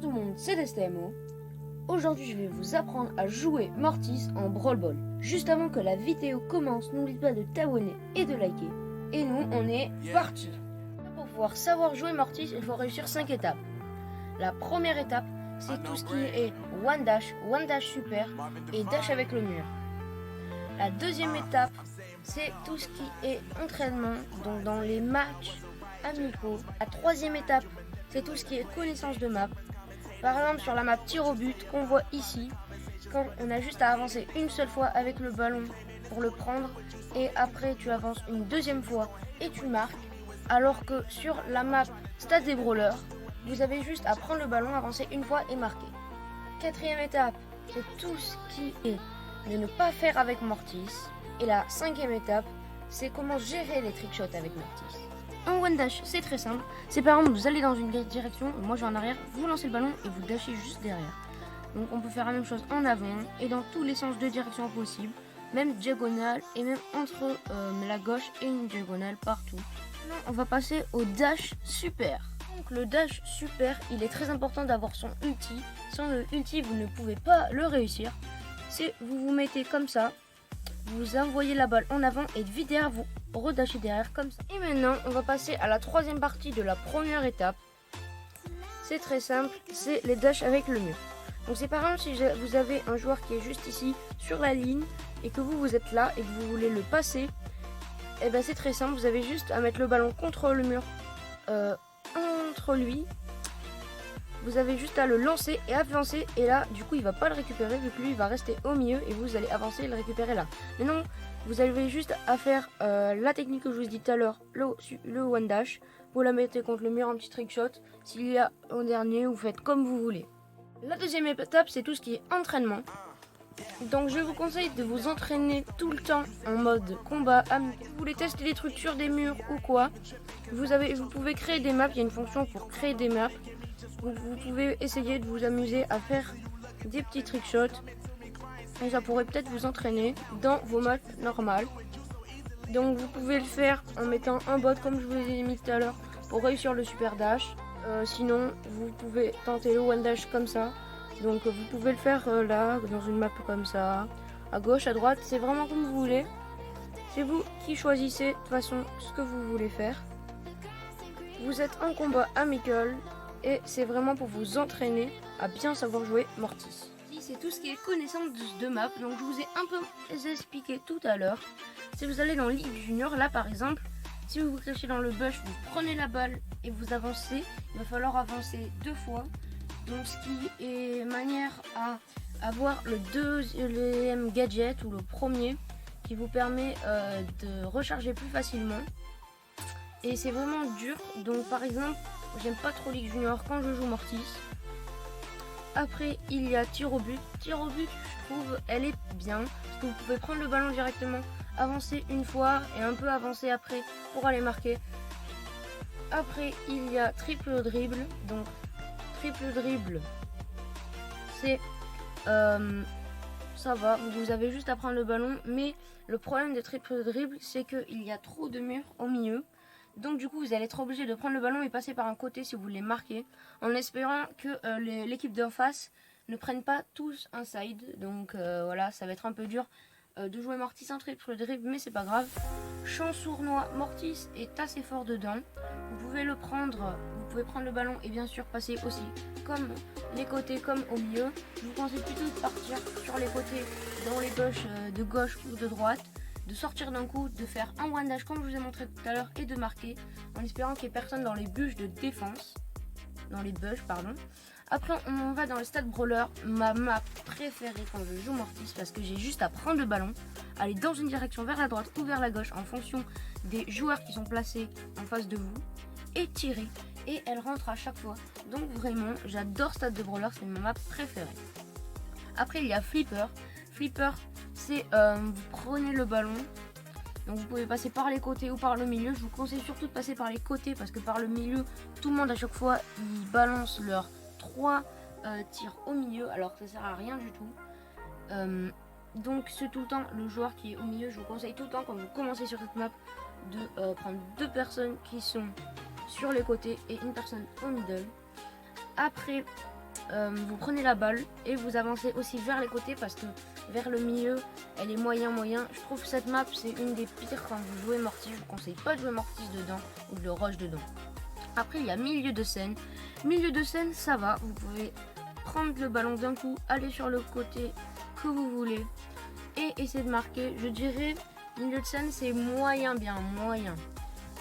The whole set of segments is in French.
Bonjour tout le monde, c'est DSTMO. Aujourd'hui je vais vous apprendre à jouer Mortis en Brawl Ball. Juste avant que la vidéo commence, n'oublie pas de t'abonner et de liker. Et nous, on est parti. Pour pouvoir savoir jouer Mortis, il faut réussir 5 étapes. La première étape, c'est tout ce qui est One Dash super et Dash avec le mur. La deuxième étape, c'est tout ce qui est entraînement, donc dans les matchs amicaux. La troisième étape, c'est tout ce qui est connaissance de map. Par exemple, sur la map tir au but qu'on voit ici, quand on a juste à avancer une seule fois avec le ballon pour le prendre, et après tu avances une deuxième fois et tu marques. Alors que sur la map Stade des Brawlers, vous avez juste à prendre le ballon, avancer une fois et marquer. Quatrième étape, c'est tout ce qui est de ne pas faire avec Mortis. Et la cinquième étape, c'est comment gérer les trickshots avec Mortis. En One Dash, c'est très simple. C'est par exemple, vous allez dans une direction, moi je vais en arrière, vous lancez le ballon et vous dashez juste derrière. Donc on peut faire la même chose en avant et dans tous les sens de direction possibles, même diagonale et même entre la gauche et une diagonale partout. Maintenant, on va passer au Dash Super. Donc le Dash Super, il est très important d'avoir son ulti. Sans le ulti, vous ne pouvez pas le réussir. C'est vous vous mettez comme ça, vous envoyez la balle en avant et vite derrière vous redashez derrière comme ça. Et maintenant on va passer à la troisième partie de la première étape. C'est très simple, c'est les dashs avec le mur. Donc c'est par exemple si vous avez un joueur qui est juste ici sur la ligne et que vous êtes là et que vous voulez le passer, et ben c'est très simple, vous avez juste à mettre le ballon contre le mur, entre lui. Vous avez juste à le lancer et avancer et là du coup il va pas le récupérer vu que lui il va rester au milieu et vous allez avancer et le récupérer là. Mais non, vous avez juste à faire la technique que je vous ai dit tout à l'heure, le One Dash. Vous la mettez contre le mur en petit trick shot. S'il y a en dernier, vous faites comme vous voulez. La deuxième étape, c'est tout ce qui est entraînement. Donc je vous conseille de vous entraîner tout le temps en mode combat. Si vous voulez tester des trucs sur des murs ou quoi, vous pouvez créer des maps. Il y a une fonction pour créer des maps. Vous pouvez essayer de vous amuser à faire des petits trick shots. Et ça pourrait peut-être vous entraîner dans vos maps normales. Donc vous pouvez le faire en mettant un bot comme je vous ai mis tout à l'heure pour réussir le super dash. Sinon vous pouvez tenter le one dash comme ça. Donc vous pouvez le faire là, dans une map comme ça, à gauche, à droite, c'est vraiment comme vous voulez. C'est vous qui choisissez de toute façon ce que vous voulez faire. Vous êtes en combat amical et c'est vraiment pour vous entraîner à bien savoir jouer Mortis. C'est tout ce qui est connaissance de map, donc je vous ai un peu expliqué tout à l'heure. Si vous allez dans Ligue Junior, là par exemple, si vous vous cachez dans le bush, vous prenez la balle et vous avancez, il va falloir avancer 2 fois. Donc ce qui est manière à avoir le deuxième gadget ou le premier qui vous permet de recharger plus facilement. Et c'est vraiment dur, donc par exemple, j'aime pas trop Ligue Junior quand je joue Mortis. Après, il y a tir au but. Tir au but, je trouve, elle est bien. Parce que vous pouvez prendre le ballon directement, avancer une fois et un peu avancer après pour aller marquer. Après, il y a triple dribble. Donc, triple dribble, c'est... ça va, vous avez juste à prendre le ballon. Mais le problème de triple dribble, c'est qu'il y a trop de murs au milieu. Donc du coup vous allez être obligé de prendre le ballon et passer par un côté si vous voulez marquer, en espérant que l'équipe d'en face ne prenne pas tous un side. Donc voilà, ça va être un peu dur de jouer Mortis en triple dribble, mais c'est pas grave. Champ sournois, Mortis est assez fort dedans. Vous pouvez le prendre, vous pouvez prendre le ballon et bien sûr passer aussi comme les côtés comme au milieu. Je vous conseille plutôt de partir sur les côtés dans les bush de gauche ou de droite, de sortir d'un coup, de faire un one dash comme je vous ai montré tout à l'heure et de marquer en espérant qu'il n'y ait personne dans les bush de défense. Dans les bush, pardon. Après on va dans le stade brawler, ma map préférée quand je joue Mortis parce que j'ai juste à prendre le ballon, aller dans une direction vers la droite ou vers la gauche en fonction des joueurs qui sont placés en face de vous et tirer et elle rentre à chaque fois. Donc vraiment j'adore stade de brawler, c'est ma map préférée. Après il y a Flipper. Flipper, c'est vous prenez le ballon, donc vous pouvez passer par les côtés ou par le milieu. Je vous conseille surtout de passer par les côtés parce que par le milieu, tout le monde à chaque fois ils balancent leurs 3 tirs au milieu alors que ça sert à rien du tout. Donc c'est tout le temps le joueur qui est au milieu. Je vous conseille tout le temps quand vous commencez sur cette map de prendre 2 personnes qui sont sur les côtés et une personne au middle. Après vous prenez la balle et vous avancez aussi vers les côtés parce que vers le milieu, elle est moyen. Je trouve cette map, c'est une des pires quand vous jouez Mortis. Je vous conseille pas de jouer Mortis dedans ou de le rush dedans. Après, il y a milieu de scène. Milieu de scène, ça va. Vous pouvez prendre le ballon d'un coup, aller sur le côté que vous voulez et essayer de marquer. Je dirais, milieu de scène, c'est moyen.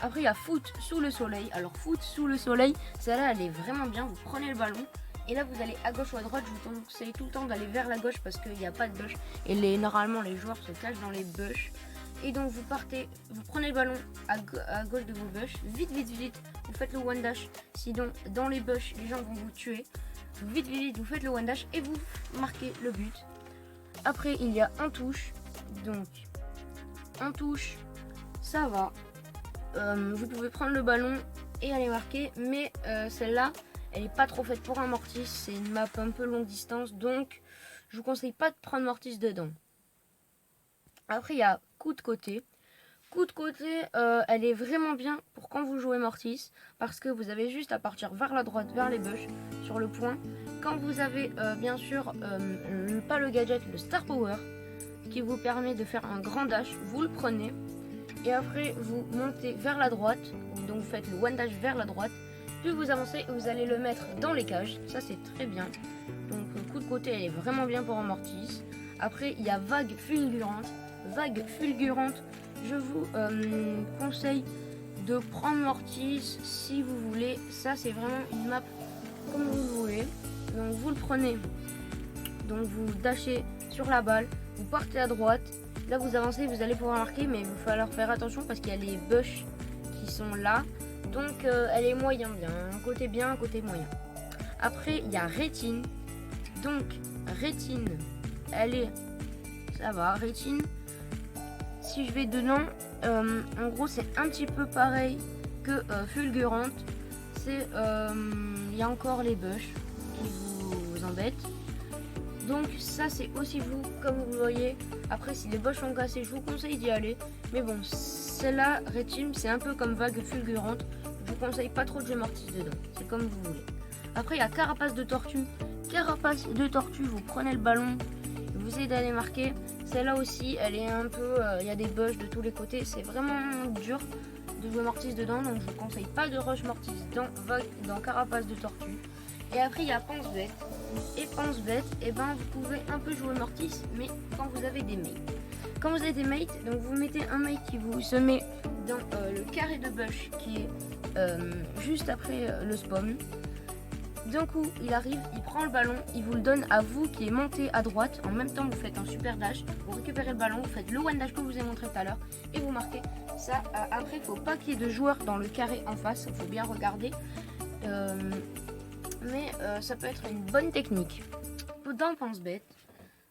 Après, il y a foot sous le soleil. Alors, foot sous le soleil, celle-là, elle est vraiment bien. Vous prenez le ballon et là, vous allez à gauche ou à droite. Je vous conseille tout le temps d'aller vers la gauche parce qu'il n'y a pas de bush. Et normalement, les joueurs se cachent dans les bush. Et donc, vous prenez le ballon à gauche de vos bush. Vite. Vous faites le one dash. Sinon, dans les bush, les gens vont vous tuer. Vite, vous faites le one dash et vous marquez le but. Après, il y a un touche. Donc, un touche, ça va. Vous pouvez prendre le ballon et aller marquer. Mais celle-là, elle n'est pas trop faite pour un Mortis. C'est une map un peu longue distance. Donc, je vous conseille pas de prendre Mortis dedans. Après, il y a coup de côté. Coup de côté, elle est vraiment bien pour quand vous jouez Mortis. Parce que vous avez juste à partir vers la droite, vers les bush, sur le point. Quand vous avez, bien sûr, pas le gadget, le Star Power, qui vous permet de faire un grand dash, vous le prenez. Et après, vous montez vers la droite. Donc, vous faites le one dash vers la droite. Puis, vous avancez et vous allez le mettre dans les cages. Ça, c'est très bien. Donc, le coup de côté, elle est vraiment bien pour un Mortis. Après, il y a vague fulgurante. Je vous conseille de prendre Mortis si vous voulez. Ça, c'est vraiment une map comme vous voulez. Donc, vous le prenez. Donc, vous dashez sur la balle. Vous partez à droite. Là, vous avancez, vous allez pouvoir marquer. Mais il va falloir faire attention parce qu'il y a les bush qui sont là. Donc, elle est moyen bien. Un côté bien, un côté moyen. Après, il y a Rétine. Donc, Rétine, elle est... Ça va, Rétine. Si je vais dedans, en gros, c'est un petit peu pareil que Fulgurante. C'est... Il y a encore les bush qui vous embêtent. Donc, ça, c'est aussi vous, comme vous voyez. Après, si les bush sont cassés, je vous conseille d'y aller. Mais bon, celle-là, Rétine, c'est un peu comme vague fulgurante. Je vous conseille pas trop de jouer Mortis dedans. C'est comme vous voulez. Après, il y a Carapace de Tortue. Carapace de Tortue, vous prenez le ballon, vous essayez d'aller marquer. Celle-là aussi, elle est un peu... Il y a des bush de tous les côtés. C'est vraiment dur de jouer Mortis dedans. Donc, je vous conseille pas de rush Mortis dans Carapace de Tortue. Et après, il y a Pense-Bête. Et Pense-Bête, et ben, vous pouvez un peu jouer Mortis, mais quand vous avez des mates. Quand vous avez des mates, donc vous mettez un mate qui vous se met dans le carré de bush qui est juste après le spawn. D'un coup, il arrive, il prend le ballon, il vous le donne à vous qui est monté à droite. En même temps, vous faites un super dash, vous récupérez le ballon, vous faites le one dash que je vous ai montré tout à l'heure et vous marquez. Ça, après, il faut pas qu'il y ait de joueurs dans le carré en face, il faut bien regarder. Mais ça peut être une bonne technique. Dans Pense-Bête,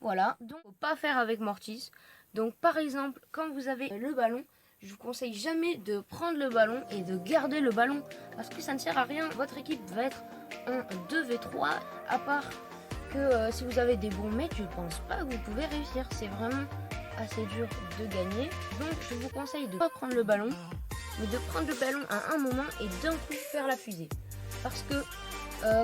voilà. Donc, faut pas faire avec Mortis. Donc, par exemple, quand vous avez le ballon, je vous conseille jamais de prendre le ballon et de garder le ballon parce que ça ne sert à rien. Votre équipe va être en 2v3, à part que si vous avez des bons mates, je pense pas que vous pouvez réussir. C'est vraiment assez dur de gagner. Donc, je vous conseille de ne pas prendre le ballon, mais de prendre le ballon à un moment et d'un coup faire la fusée. Parce que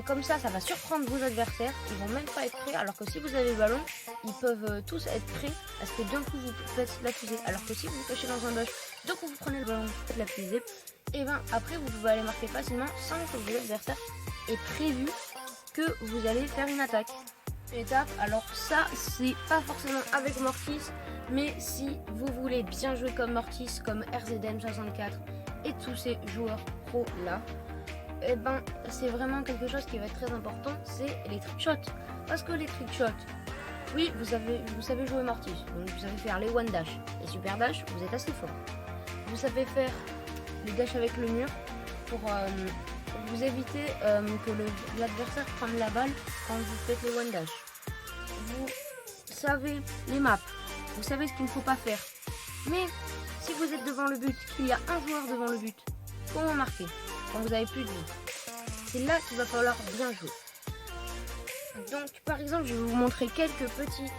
comme ça va surprendre vos adversaires. Ils vont même pas être prêts. Alors que si vous avez le ballon, ils peuvent tous être prêts parce que d'un coup vous faites la fusée. Alors que si vous vous cachez dans un bush, d'un coup vous prenez le ballon, vous faites la fusée. Et ben après vous pouvez aller marquer facilement sans que vos adversaires aient prévu que vous allez faire une attaque. Étape. Alors ça c'est pas forcément avec Mortis, mais si vous voulez bien jouer comme Mortis, comme RZM64 et tous ces joueurs pro là. Et ben c'est vraiment quelque chose qui va être très important, c'est les trickshots. Parce que les trickshots, oui, vous savez jouer Mortis, donc vous savez faire les one dash, les super dash, vous êtes assez fort. Vous savez faire les dash avec le mur pour vous éviter que l'adversaire prenne la balle quand vous faites les one dash. Vous savez les maps, vous savez ce qu'il ne faut pas faire. Mais si vous êtes devant le but, qu'il y a un joueur devant le but, comment marquer quand vous avez plus de vie? C'est là qu'il va falloir bien jouer. Donc par exemple, je vais vous montrer quelques petites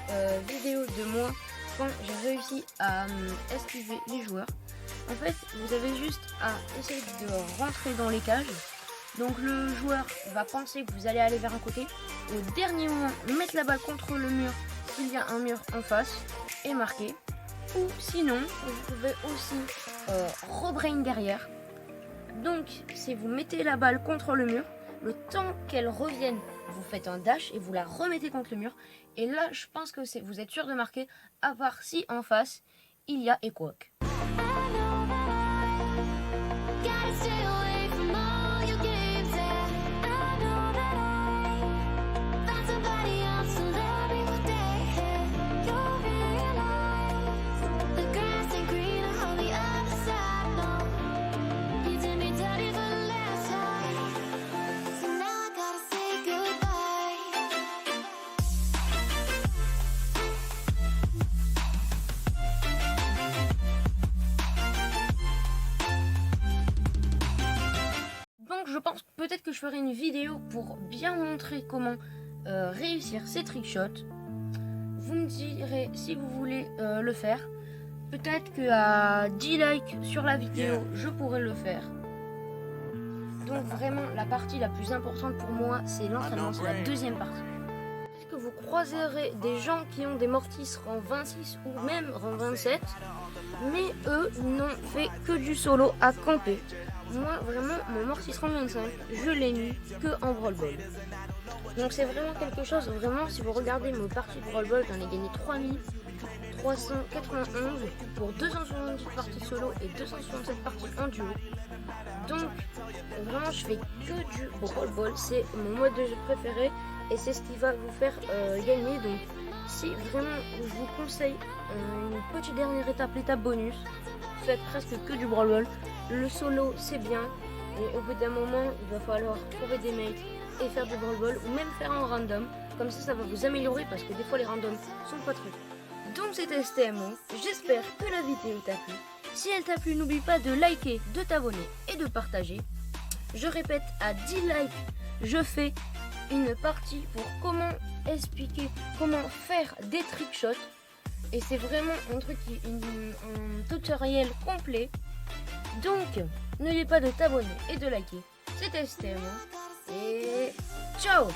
vidéos de moi quand j'ai réussi à esquiver les joueurs. En fait, vous avez juste à essayer de rentrer dans les cages. Donc le joueur va penser que vous allez aller vers un côté. Au dernier moment, mettre la balle contre le mur s'il y a un mur en face et marquer. Ou sinon, vous pouvez aussi rebrain derrière. Donc si vous mettez la balle contre le mur, le temps qu'elle revienne, vous faites un dash et vous la remettez contre le mur. Et là, je pense que vous êtes sûr de marquer, à part si en face, il y a Equoc. Je pense peut-être que je ferai une vidéo pour bien montrer comment réussir ces trickshots. Vous me direz si vous voulez le faire. Peut-être qu'à 10 likes sur la vidéo, je pourrais le faire. Donc vraiment, la partie la plus importante pour moi, c'est l'entraînement, c'est la deuxième partie. Peut-être que vous croiserez des gens qui ont des mortis rang 26 ou même rang 27, mais eux n'ont fait que du solo à camper. Moi, vraiment, mon mortis rang 25, je l'ai mis que en Brawl Ball. Donc c'est vraiment quelque chose, vraiment, si vous regardez mes parties de Brawl Ball, j'en ai gagné 3391 pour 270 parties solo et 267 parties en duo. Donc, vraiment, je fais que du Brawl Ball, c'est mon mode de jeu préféré et c'est ce qui va vous faire gagner. Donc, si vraiment, je vous conseille une petite dernière étape, l'étape bonus, faites presque que du Brawl Ball. Le solo, c'est bien, et au bout d'un moment, il va falloir trouver des mates et faire du Brawl Ball ou même faire un random. Comme ça va vous améliorer parce que des fois les randoms sont pas très. Donc c'était STMO, j'espère que la vidéo t'a plu. Si elle t'a plu, n'oublie pas de liker, de t'abonner et de partager. Je répète, à 10 likes, je fais une partie pour comment expliquer comment faire des trickshots. Et c'est vraiment un truc, un tutoriel complet. Donc, n'oubliez pas de t'abonner et de liker. C'était STMO et ciao!